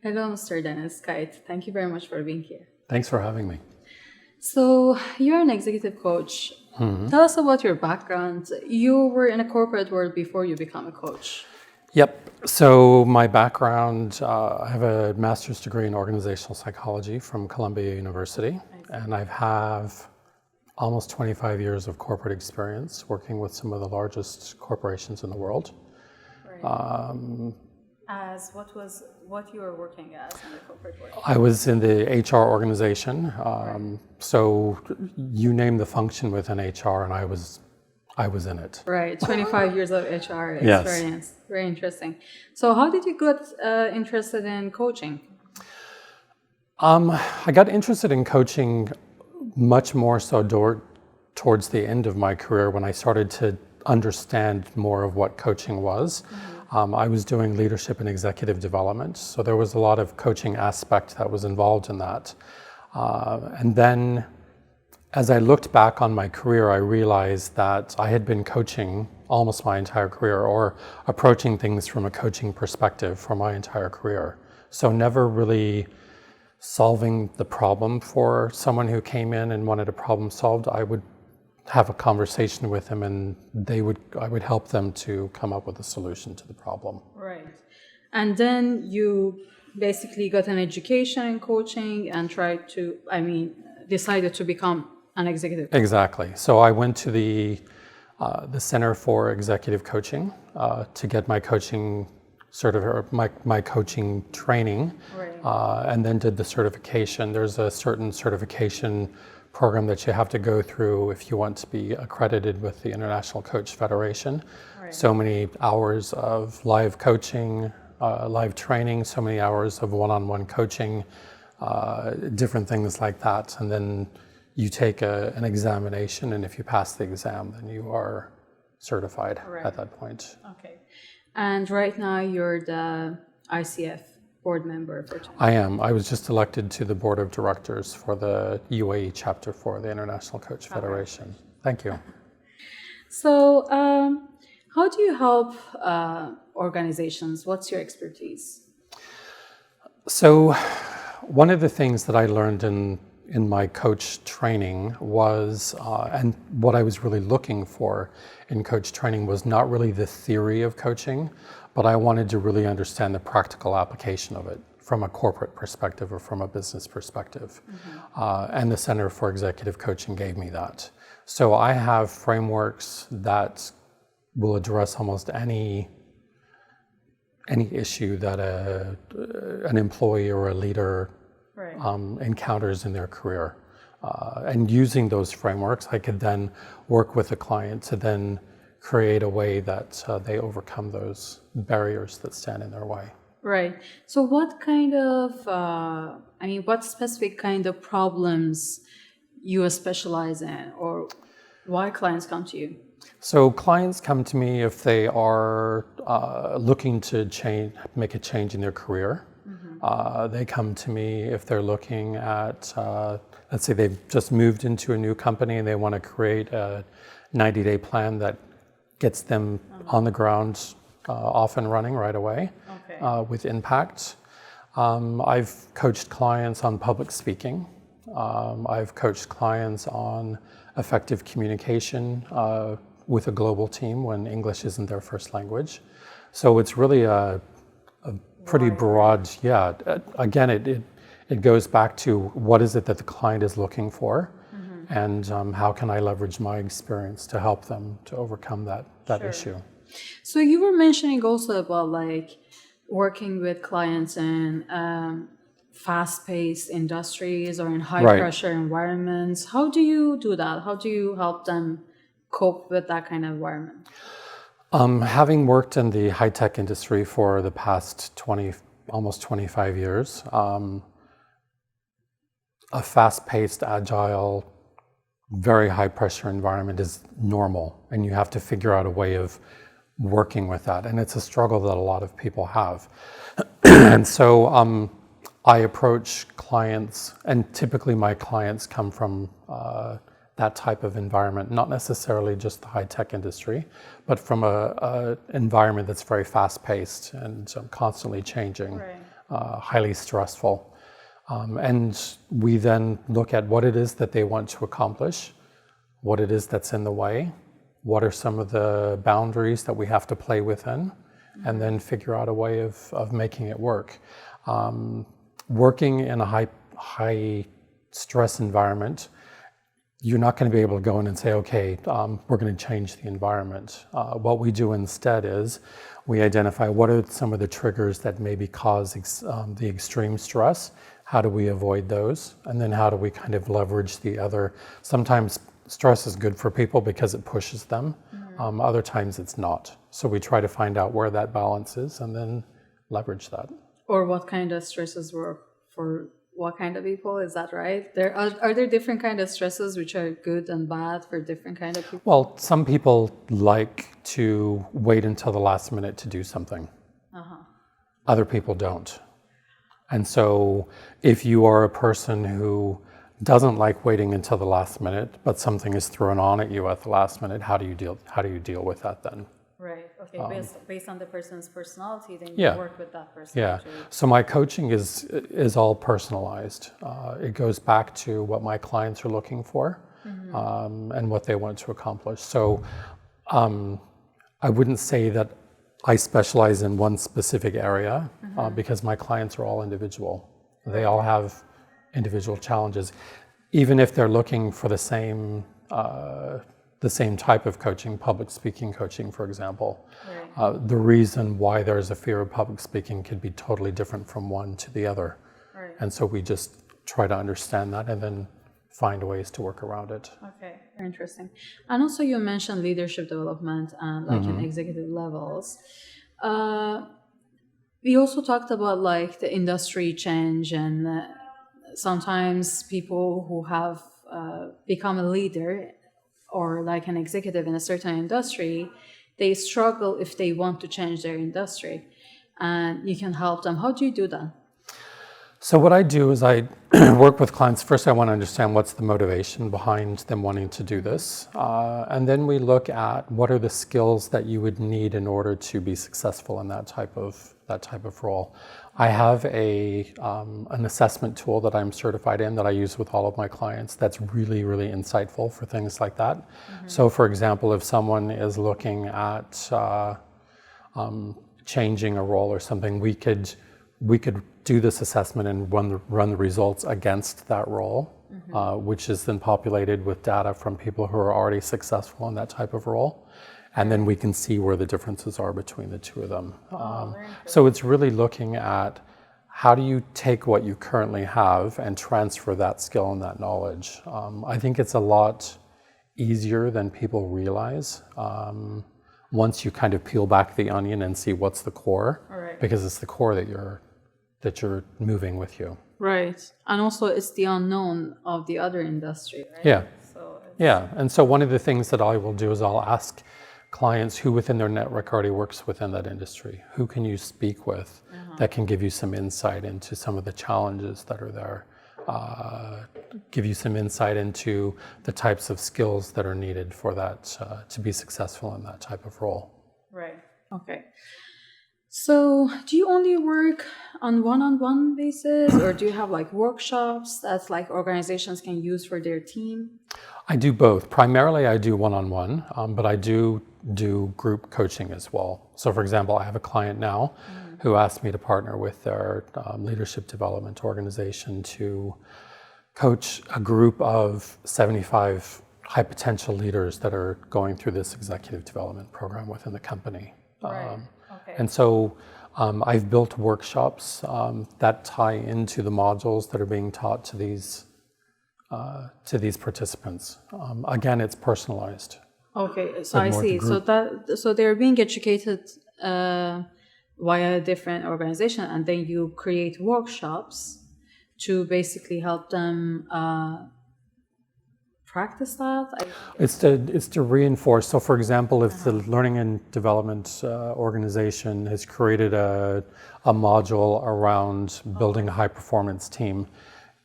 Hello, Mr. Dennis. Kight. Thank you very much for being here. Thanks for having me. So, you're an executive coach. Tell us about your background. You were in a corporate world before you become a coach. Yep. So my background, I have a master's degree in organizational psychology from Columbia University, and I have almost 25 years of corporate experience working with some of the largest corporations in the world. Right. As what you were working as in the corporate world? I was in the HR organization. So you name the function within HR, and I was in it. Right. 25 years of HR Yes. experience. Very interesting. So, how did you get interested in coaching? I got interested in coaching much more so towards the end of my career when I started to understand more of what coaching was. I was doing leadership and executive development, so there was a lot of coaching aspect that was involved in that. And then as I looked back on my career, I realized that I had been coaching almost my entire career, or approaching things from a coaching perspective for my entire career. So never really solving the problem for someone who came in and wanted a problem solved. I would have a conversation with them, and I would help them to come up with a solution to the problem. Right. And then you basically got an education in coaching and decided to become an executive coach. Exactly. So I went to the Center for Executive Coaching to get my coaching my coaching training, Right. and then did the certification. There's a certain certification program that you have to go through if you want to be accredited with the International Coach Federation. Right. So many hours of live coaching, live training, so many hours of one-on-one coaching, different things like that. And then you take an examination, and if you pass the exam, then you are certified at that point. Okay. And right now you're the ICF board member for China. I am. I was just elected to the board of directors for the UAE Chapter for the International Coach Federation. Thank you. So, how do you help organizations? What's your expertise? So one of the things that I learned in my coach training was, and what I was really looking for in coach training was not really the theory of coaching, but I wanted to really understand the practical application of it from a corporate perspective or from a business perspective. And the Center for Executive Coaching gave me that. So I have frameworks that will address almost any issue that an employee or a leader encounters in their career. And using those frameworks, I could then work with the client to then create a way that they overcome those barriers that stand in their way. Right. So what kind of, what specific kind of problems you specialize in, or why clients come to you? So clients come to me if they are looking to make a change in their career. They come to me if they're looking at, let's say they've just moved into a new company and they want to create a 90-day plan that gets them on the ground, off and running right away, with impact. I've coached clients on public speaking. I've coached clients on effective communication with a global team when English isn't their first language. So it's really a pretty broad, again, it goes back to what is it that the client is looking for, and how can I leverage my experience to help them to overcome that issue. So you were mentioning also about like working with clients in fast-paced industries or in high-pressure environments. How do you do that? How do you help them cope with that kind of environment? Having worked in the high-tech industry for the past almost 25 years, a fast-paced, agile, very high-pressure environment is normal, and you have to figure out a way of working with that, and it's a struggle that a lot of people have. And so I approach clients, and typically my clients come from that type of environment, not necessarily just the high-tech industry, but from an environment that's very fast-paced and constantly changing. highly stressful. And we then look at what it is that they want to accomplish, what it is that's in the way, what are some of the boundaries that we have to play within, and then figure out a way of making it work. Working in a high stress environment, you're not going to be able to go in and say, okay, we're going to change the environment. What we do instead is we identify what are some of the triggers that maybe cause the extreme stress. How do we avoid those? And then how do we kind of leverage the other? Sometimes stress is good for people because it pushes them. Other times it's not. So we try to find out where that balance is and then leverage that. Or what kind of stresses work for what kind of people, is that right? Are there different kind of stresses which are good and bad for different kind of people? Well, some people like to wait until the last minute to do something. Other people don't. And so if you are a person who doesn't like waiting until the last minute, but something is thrown on at you at the last minute, how do you deal with that then? Right. Okay. Based on the person's personality, then you work with that person. Yeah. So my coaching is all personalized. It goes back to what my clients are looking for and what they want to accomplish. So I wouldn't say that I specialize in one specific area because my clients are all individual. They all have individual challenges, even if they're looking for the same type of coaching, public speaking coaching, for example. Right. The reason why there's a fear of public speaking could be totally different from one to the other. Right. And so we just try to understand that and then find ways to work around it. Okay, very interesting. And also you mentioned leadership development and like in executive levels. We also talked about like the industry change and sometimes people who have become a leader or like an executive in a certain industry, they struggle if they want to change their industry, and you can help them. How do you do that? So what I do is I work with clients. First, I want to understand what's the motivation behind them wanting to do this. And then we look at what are the skills that you would need in order to be successful in that type of role. I have an assessment tool that I'm certified in that I use with all of my clients that's really, really insightful for things like that. So for example, if someone is looking at changing a role or something, we could do this assessment and run the results against that role, which is then populated with data from people who are already successful in that type of role. And then we can see where the differences are between the two of them. So it's really looking at how do you take what you currently have and transfer that skill and that knowledge. I think it's a lot easier than people realize once you kind of peel back the onion and see what's the core, because it's the core that you're moving with you. Right. And also it's the unknown of the other industry, right? Yeah. And so one of the things that I will do is I'll ask clients who within their network already works within that industry. Who can you speak with that can give you some insight into some of the challenges that are there? Give you some insight into the types of skills that are needed for that to be successful in that type of role. Right. Okay. So do you only work on one-on-one basis, or do you have like workshops that like organizations can use for their team? I do both. Primarily I do one-on-one, but I do group coaching as well. So for example, I have a client now who asked me to partner with their leadership development organization to coach a group of 75 high potential leaders that are going through this executive development program within the company. Right. And so I've built workshops that tie into the modules that are being taught to these participants. Again, it's personalized. Okay, so I see. So they're being educated via a different organization, and then you create workshops to basically help them practice that? It's to reinforce. So for example, if the learning and development organization has created a module around building a high performance team,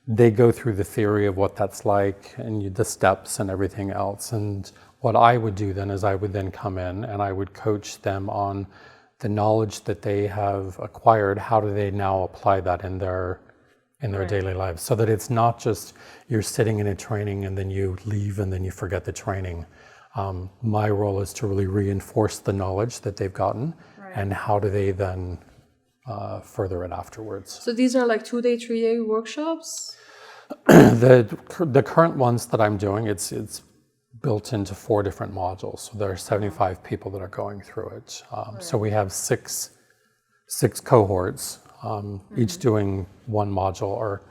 they go through the theory of what that's like and the steps and everything else. And what I would do then is I would then come in and I would coach them on the knowledge that they have acquired, how do they now apply that in their daily lives, so that it's not just you're sitting in a training and then you leave and then you forget the training. My role is to really reinforce the knowledge that they've gotten, and how do they then further it afterwards. So these are like 2-day, 3-day workshops? The current ones that I'm doing, it's built into 4 different modules. So there are 75 people that are going through it. So we have six cohorts, each doing one module, or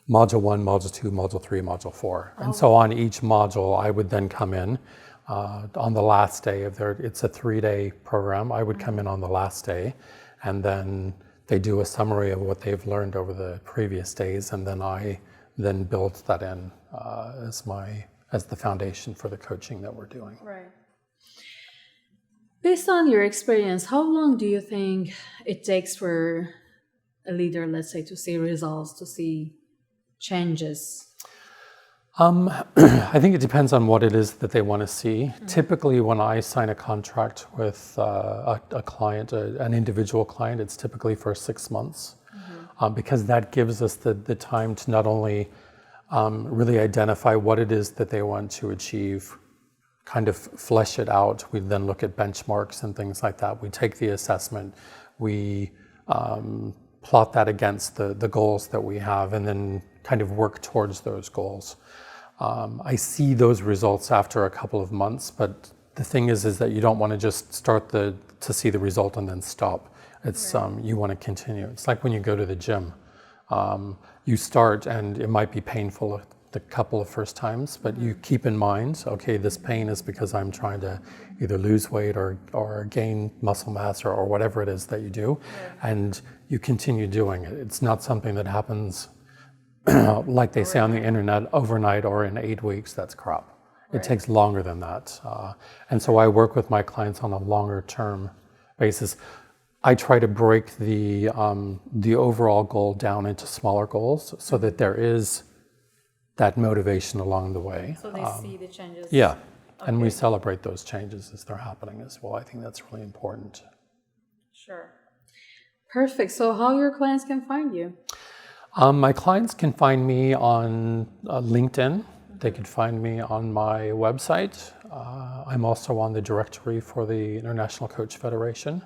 module 1, module 2, module 3, module 4. And so on each module, I would then come in on the last day of it's a 3-day program. I would come in on the last day, and then they do a summary of what they've learned over the previous days, and then I build that in as the foundation for the coaching that we're doing. Right. Based on your experience, how long do you think it takes for a leader, let's say, to see results, to see changes? I think it depends on what it is that they want to see. Typically, when I sign a contract with a client, an individual client, it's typically for 6 months, because that gives us the time to not only really identify what it is that they want to achieve, kind of flesh it out. We then look at benchmarks and things like that. We take the assessment, we plot that against the goals that we have, and then kind of work towards those goals. I see those results after a couple of months, but the thing is that you don't want to just start to see the result and then stop. It's you want to continue. It's like when you go to the gym. You start and it might be painful the couple of first times, but you keep in mind, okay, this pain is because I'm trying to either lose weight or gain muscle mass or whatever it is that you do, and you continue doing it. It's not something that happens like they say on the internet, overnight or in 8 weeks. That's crap. It takes longer than that. And so I work with my clients on a longer term basis. I try to break the overall goal down into smaller goals so that there is that motivation along the way. So they see the changes. Yeah, Okay. and we celebrate those changes as they're happening as well. I think that's really important. Sure. Perfect. So how your clients can find you? My clients can find me on LinkedIn. They can find me on my website. I'm also on the directory for the International Coach Federation.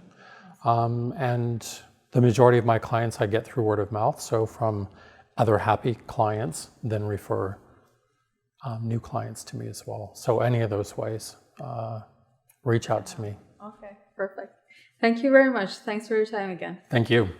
And the majority of my clients I get through word of mouth. So from other happy clients, then refer new clients to me as well. So any of those ways, reach out to me. Okay, perfect. Thank you very much. Thanks for your time again. Thank you.